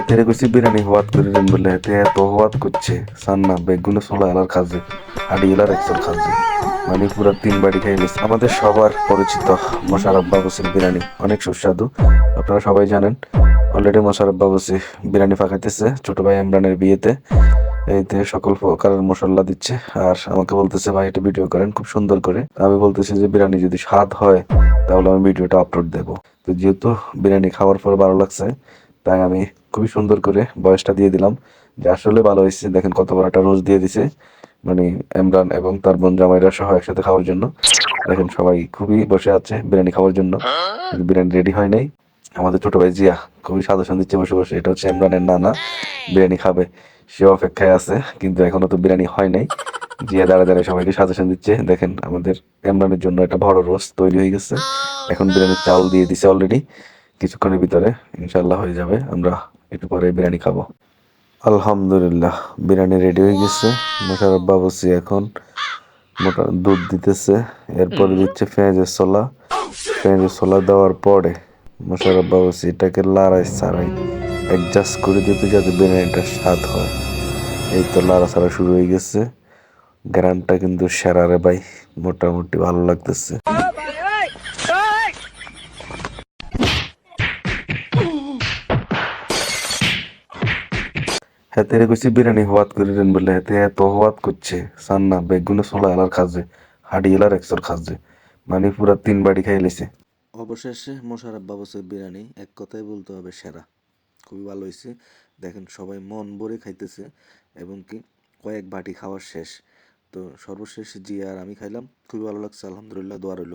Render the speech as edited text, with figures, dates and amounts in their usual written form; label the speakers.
Speaker 1: তেরে কইছি বিরিয়ানি হওয়াত করে দেন বলে এতে এত হওয়াত করছে সান্না বেগুনে ছোলা এলার খাজে হাডি এলার একশোর খাজে মানে পুরো 3 বাড়ি খাই গেছে। আমাদের সবার পরিচিত মোশাররফ বাবুসির বিরিয়ানি অনেক সুস্বাদু, আপনারা সবাই জানেন। অলরেডি মোশাররফ বাবুসি বিরিয়ানি পাকাইতেছে ছোট ভাই ইমরানের বিয়েতে। এইতে সকল প্রকারের মশলা দিচ্ছে আর আমাকে বলতেছে ভাই এটা ভিডিও করেন খুব সুন্দর করে। আমি বলতেছি যে বিরিয়ানি যদি স্বাদ হয় তাহলে আমি ভিডিওটা আপলোড দেবো। তো যেহেতু বিরিয়ানি খাওয়ার পর ভালো লাগছে তাই আমি খুবই সুন্দর করে বয়সটা দিয়ে দিলাম যে আসলে ভালো হয়েছে। দেখেন কত বড় একটা রোজ দিয়ে দিছে, মানে ইমরান এবং তার বোন জামাইরা সহ একসাথে খাওয়ার জন্য। দেখেন সবাই খুবই বসে আছে বিরিয়ানি খাওয়ার জন্য, কিন্তু বিরিয়ানি রেডি হয় নাই। আমাদের ছোট ভাই জিয়া খুবই সাজেশন দিচ্ছে বসে বসে, এটা হচ্ছে ইমরানের নানা, বিরিয়ানি খাবে, সে অপেক্ষায় আছে কিন্তু এখনো তো বিরিয়ানি হয় নাই। জিয়া দাঁড়ায় দাঁড়ায় সবাইকে সাজেশন দিচ্ছে। দেখেন আমাদের ইমরানের জন্য একটা বড় রোস্ট তৈরি হয়ে গেছে, এখন বিরিয়ানির চাউল দিয়ে দিছে অলরেডি, কিছুক্ষণের ভিতরে ইনশাল্লাহ হয়ে যাবে, আমরা একটু পরে বিরিয়ানি খাবো। আলহামদুলিল্লাহ বিরিয়ানি রেডি হয়ে গেছে। মোশাররফ বাবুর্চি এখন মোটা দুধ দিতেছে, এরপরে দিচ্ছে পেঁয়াজের ছোলা। পেঁয়াজের ছোলা দেওয়ার পরে মোশাররফ বাবুর্চি এটাকে লাড়াই ছাড়াই অ্যাডজাস্ট করে দিতে যাতে বিরিয়ানিটার স্বাদ হয়। এই তো লাড়া ছাড়া শুরু হয়ে গেছে, গ্রানটা কিন্তু সেরা রে ভাই, মোটামুটি ভালো লাগতেছে। হাতে কইছি বিরিয়ানি হওয়াত করে দেন বলে হাতে এত হওয়াত করছে সান্না বেগুনে ছোলা এলার খাজে হাডি এলার একশোর খাজে মানে পুরা 3 বাড়ি খাই লেছে। অবশেষে মোশাররফ বাবুসের বিরিয়ানি এক কথায় বলতে হবে সেরা, খুবই ভালো হয়েছে। দেখেন সবাই মন ভরে খাইতেছে এবং কি কয়েক বাটি খাওয়ার শেষ। তো সর্বশেষ জি আর আমি খাইলাম, খুবই ভালো লাগছে, আলহামদুলিল্লাহ, দোয়া রইল।